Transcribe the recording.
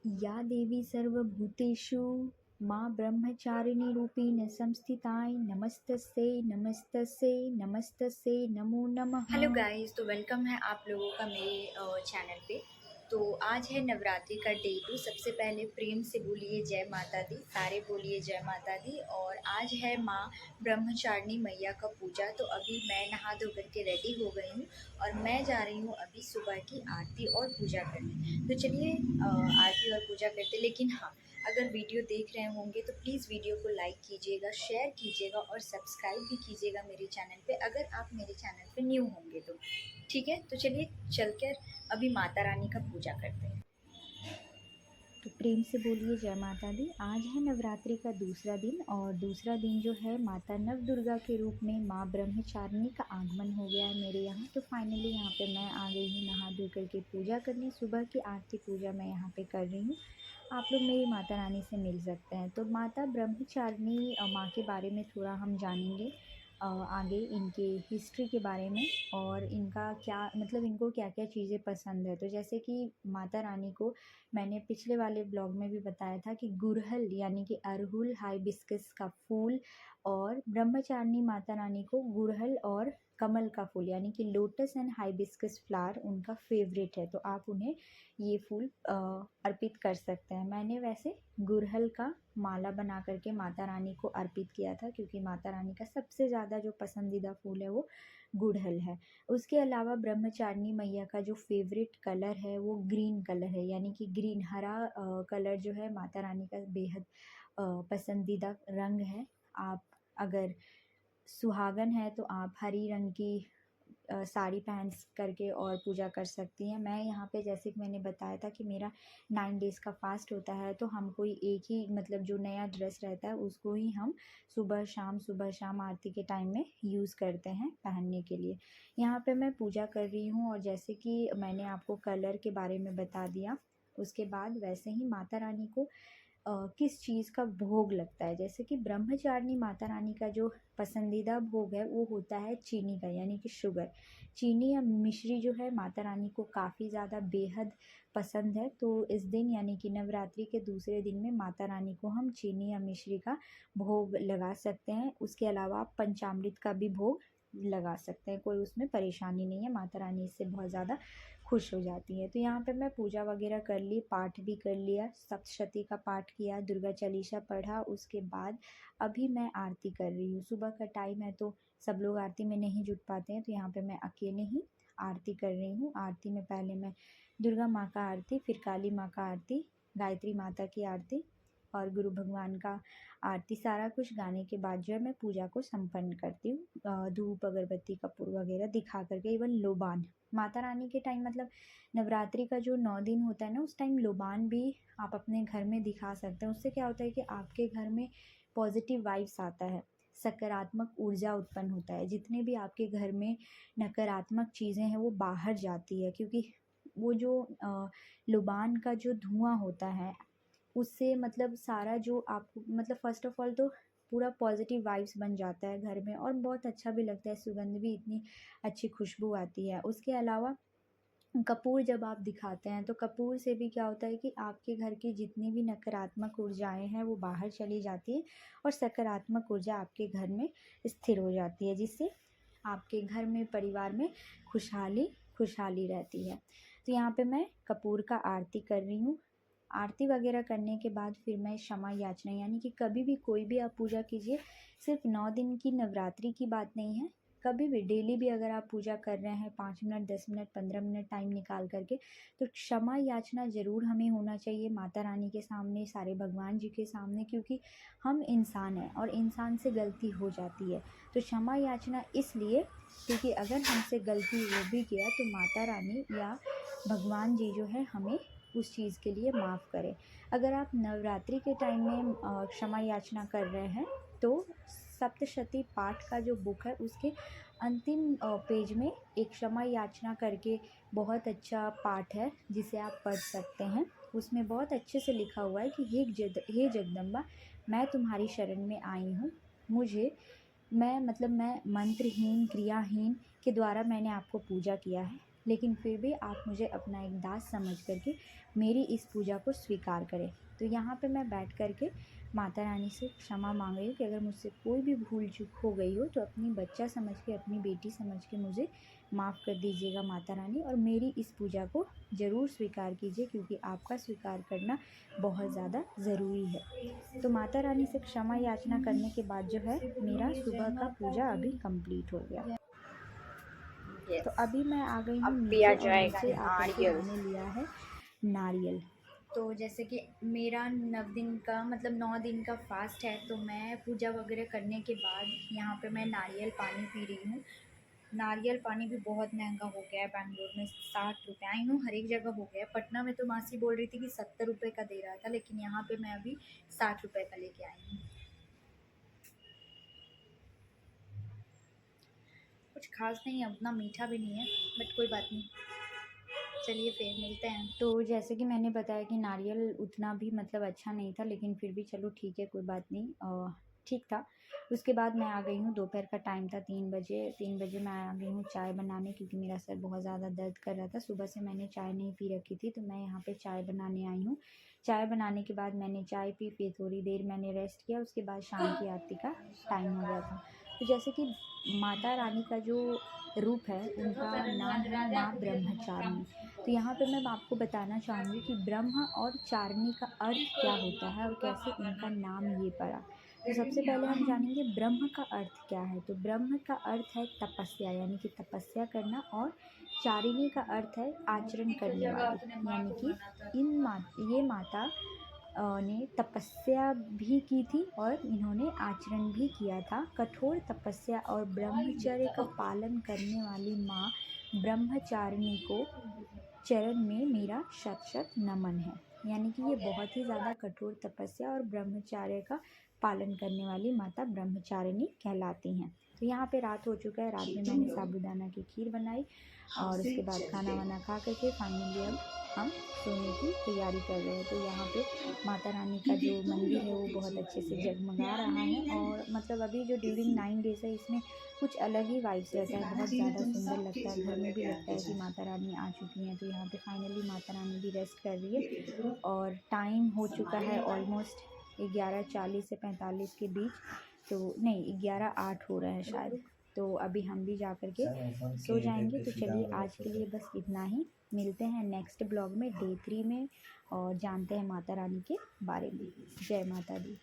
या देवी सर्वभूतेषु माँ ब्रह्मचारिणी रूपेण संस्थिताय नमस्तस्यै नमस्तस्यै नमस्तस्यै नमो नमः। हेलो गाइस, तो वेलकम है आप लोगों का मेरे चैनल पे। तो आज है नवरात्रि का डे 2। सबसे पहले प्रेम से बोलिए जय माता दी, सारे बोलिए जय माता दी। और आज है माँ ब्रह्मचारिणी मैया का पूजा। तो अभी मैं नहा धो करके रेडी हो गई हूँ और मैं जा रही हूँ अभी सुबह की आरती और पूजा करने। तो चलिए आरती और पूजा करते। लेकिन हाँ, अगर वीडियो देख रहे होंगे तो प्लीज़ वीडियो को लाइक कीजिएगा, शेयर कीजिएगा और सब्सक्राइब भी कीजिएगा मेरे चैनल पे, अगर आप मेरे चैनल पे न्यू होंगे तो। ठीक है, तो चलिए चलकर अभी माता रानी का पूजा करते हैं। तो प्रेम से बोलिए जय माता दी। आज है नवरात्रि का दूसरा दिन और दूसरा दिन जो है माता नव दुर्गा के रूप में माँ ब्रह्मचारिणी का आगमन हो गया है मेरे यहाँ। तो फाइनली यहाँ पे मैं आ गई हूँ नहा धो करके पूजा करने। सुबह की आरती पूजा मैं यहाँ पे कर रही हूँ। आप लोग मेरी माता रानी से मिल सकते हैं। तो माता ब्रह्मचारिणी माँ के बारे में थोड़ा हम जानेंगे आगे, इनके हिस्ट्री के बारे में और इनका क्या मतलब इनको क्या क्या चीज़ें पसंद है। तो जैसे कि माता रानी को मैंने पिछले वाले ब्लॉग में भी बताया था कि गुड़हल यानी कि अड़हुल हाइबिस्कस का फूल, और ब्रह्मचारिणी माता रानी को गुड़हल और कमल का फूल यानी कि लोटस एंड हाइबिस्कस फ्लावर उनका फेवरेट है। तो आप उन्हें ये फूल अर्पित कर सकते हैं। मैंने वैसे गुड़हल का माला बना करके माता रानी को अर्पित किया था, क्योंकि माता रानी का सबसे ज़्यादा जो पसंदीदा फूल है वो गुड़हल है। उसके अलावा ब्रह्मचारिणी मैया का जो फेवरेट कलर है वो ग्रीन कलर है, यानी कि ग्रीन हरा कलर जो है माता रानी का बेहद पसंदीदा रंग है। आप अगर सुहागन है तो आप हरी रंग की साड़ी पहन करके और पूजा कर सकती हैं। मैं यहाँ पे जैसे कि मैंने बताया था कि मेरा 9 डेज़ का फास्ट होता है, तो हम कोई एक ही मतलब जो नया ड्रेस रहता है उसको ही हम सुबह शाम आरती के टाइम में यूज़ करते हैं पहनने के लिए। यहाँ पे मैं पूजा कर रही हूँ और जैसे कि मैंने आपको कलर के बारे में बता दिया, उसके बाद वैसे ही माता रानी को किस चीज़ का भोग लगता है। जैसे कि ब्रह्मचारिणी माता रानी का जो पसंदीदा भोग है वो होता है चीनी का, यानी कि शुगर। चीनी या मिश्री जो है माता रानी को काफ़ी ज़्यादा बेहद पसंद है। तो इस दिन यानी कि नवरात्रि के दूसरे दिन में माता रानी को हम चीनी या मिश्री का भोग लगा सकते हैं। उसके अलावा आप पंचामृत का भी भोग लगा सकते हैं, कोई उसमें परेशानी नहीं है। माता रानी इससे बहुत ज़्यादा खुश हो जाती है। तो यहाँ पे मैं पूजा वगैरह कर ली, पाठ भी कर लिया, सप्तशती का पाठ किया, दुर्गा चालीसा पढ़ा। उसके बाद अभी मैं आरती कर रही हूँ। सुबह का टाइम है तो सब लोग आरती में नहीं जुट पाते हैं, तो यहाँ पे मैं अकेले ही आरती कर रही हूँ। आरती में पहले मैं दुर्गा माँ का आरती, फिर काली माँ का आरती, गायत्री माता की आरती और गुरु भगवान का आरती, सारा कुछ गाने के बाद जो है मैं पूजा को संपन्न करती हूँ। धूप अगरबत्ती कपूर वगैरह दिखा करके, इवन लोबान माता रानी के टाइम मतलब नवरात्रि का जो 9 दिन होता है ना, उस टाइम लोबान भी आप अपने घर में दिखा सकते हैं। उससे क्या होता है कि आपके घर में पॉजिटिव वाइब्स आता है, सकारात्मक ऊर्जा उत्पन्न होता है। जितने भी आपके घर में नकारात्मक चीज़ें हैं वो बाहर जाती है, क्योंकि वो जो लोबान का जो धुआं होता है उससे मतलब सारा जो आपको मतलब फ़र्स्ट ऑफ़ ऑल तो पूरा पॉजिटिव वाइब्स बन जाता है घर में और बहुत अच्छा भी लगता है। सुगंध भी इतनी अच्छी खुशबू आती है। उसके अलावा कपूर जब आप दिखाते हैं तो कपूर से भी क्या होता है कि आपके घर की जितनी भी नकारात्मक ऊर्जाएं हैं वो बाहर चली जाती है और सकारात्मक ऊर्जा आपके घर में स्थिर हो जाती है, जिससे आपके घर में परिवार में खुशहाली खुशहाली रहती है। तो यहाँ पे मैं कपूर का आरती कर रही हूँ। आरती वगैरह करने के बाद फिर मैं क्षमा याचना, यानी कि कभी भी कोई भी आप पूजा कीजिए, सिर्फ 9 दिन की नवरात्रि की बात नहीं है, कभी भी डेली भी अगर आप पूजा कर रहे हैं 5 मिनट 10 मिनट 15 मिनट टाइम निकाल करके, तो क्षमा याचना ज़रूर हमें होना चाहिए माता रानी के सामने, सारे भगवान जी के सामने, क्योंकि हम इंसान हैं और इंसान से गलती हो जाती है। तो क्षमा याचना इसलिए क्योंकि अगर हमसे गलती हो भी गया तो माता रानी या भगवान जी जो है हमें उस चीज़ के लिए माफ़ करें। अगर आप नवरात्रि के टाइम में क्षमा याचना कर रहे हैं तो सप्तशती पाठ का जो बुक है उसके अंतिम पेज में एक क्षमा याचना करके बहुत अच्छा पाठ है जिसे आप पढ़ सकते हैं। उसमें बहुत अच्छे से लिखा हुआ है कि हे जगदम्बा, मैं तुम्हारी शरण में आई हूँ। मैं मंत्रहीन क्रियाहीन के द्वारा मैंने आपको पूजा किया है। लेकिन फिर भी आप मुझे अपना एक दास समझ करके मेरी इस पूजा को स्वीकार करें। तो यहाँ पे मैं बैठ कर के माता रानी से क्षमा मांग रही हूँ कि अगर मुझसे कोई भी भूल चूक हो गई हो तो अपनी बच्चा समझ के, अपनी बेटी समझ के मुझे माफ़ कर दीजिएगा माता रानी, और मेरी इस पूजा को ज़रूर स्वीकार कीजिए क्योंकि आपका स्वीकार करना बहुत ज़्यादा ज़रूरी है। तो माता रानी से क्षमा याचना करने के बाद जो है मेरा सुबह का पूजा अभी कंप्लीट हो गया। तो अभी मैं आ गई हूँ नीचे, और नीचे आकर के मैंने लिया है नारियल। तो जैसे कि मेरा 9 दिन का मतलब 9 दिन का फास्ट है, तो मैं पूजा वगैरह करने के बाद यहाँ पे मैं नारियल पानी पी रही हूँ। नारियल पानी भी बहुत महंगा हो गया है बैंगलोर में, 60 रुपये। आई नो हर एक जगह हो गया है, पटना में तो मासी बोल रही थी कि 70 रुपये का दे रहा था, लेकिन यहाँ पे मैं अभी 60 रुपये का लेके आई हूँ। कुछ खास नहीं है, उतना मीठा भी नहीं है, बट कोई बात नहीं, चलिए फिर मिलते हैं। तो जैसे कि मैंने बताया कि नारियल उतना भी मतलब अच्छा नहीं था, लेकिन फिर भी चलो ठीक है, कोई बात नहीं, ठीक था। उसके बाद मैं आ गई हूँ, दोपहर का टाइम था, 3 बजे मैं आ गई हूँ चाय बनाने, क्योंकि मेरा सर बहुत ज़्यादा दर्द कर रहा था। सुबह से मैंने चाय नहीं पी रखी थी, तो मैं यहाँ पे चाय बनाने आई हूँ। चाय बनाने के बाद मैंने चाय पी, फिर थोड़ी देर मैंने रेस्ट किया, उसके बाद शाम की आरती का टाइम हो गया था। तो जैसे कि माता रानी का जो रूप है, उनका नाम है माँ ब्रह्मचारिणी। तो यहाँ पे मैं आपको बताना चाहूँगी कि ब्रह्म और चारिणी का अर्थ क्या होता है और कैसे इनका नाम ये पड़ा। तो सबसे पहले हम जानेंगे ब्रह्म का अर्थ क्या है। तो ब्रह्म का अर्थ है तपस्या, यानी कि तपस्या करना, और चारिणी का अर्थ है आचरण करने वाली, यानी कि ये माता ने तपस्या भी की थी और इन्होंने आचरण भी किया था। कठोर तपस्या और ब्रह्मचर्य का पालन करने वाली माँ ब्रह्मचारिणी को चरण में मेरा शत शत नमन है। यानी कि ये बहुत ही ज़्यादा कठोर तपस्या और ब्रह्मचर्य का पालन करने वाली माता ब्रह्मचारिणी कहलाती हैं। तो यहाँ पे रात हो चुका है, रात में मैंने साबूदाना की खीर बनाई, और उसके बाद खाना वाना खा करके फाइनली अब हम सोने की तैयारी कर रहे हैं। तो यहाँ पे माता रानी का जो मंदिर है वो बहुत अच्छे से जगमगा रहा है, और मतलब अभी जो ड्यूरिंग 9 डेज़ है इसमें कुछ अलग ही वाइब्स रहता है, बहुत ज़्यादा सुंदर लगता है, घर में भी लगता है कि माता रानी आ चुकी हैं। तो यहाँ पे फाइनली माता रानी भी रेस्ट कर रही है, और टाइम हो चुका है ऑलमोस्ट 11:40 से 45 के बीच, तो नहीं 11:08 हो रहा है शायद। तो अभी हम भी जा कर के सो जाएंगे। तो चलिए आज के लिए बस इतना ही, मिलते हैं नेक्स्ट ब्लॉग में डे 3 में, और जानते हैं माता रानी के बारे में। जय माता दी।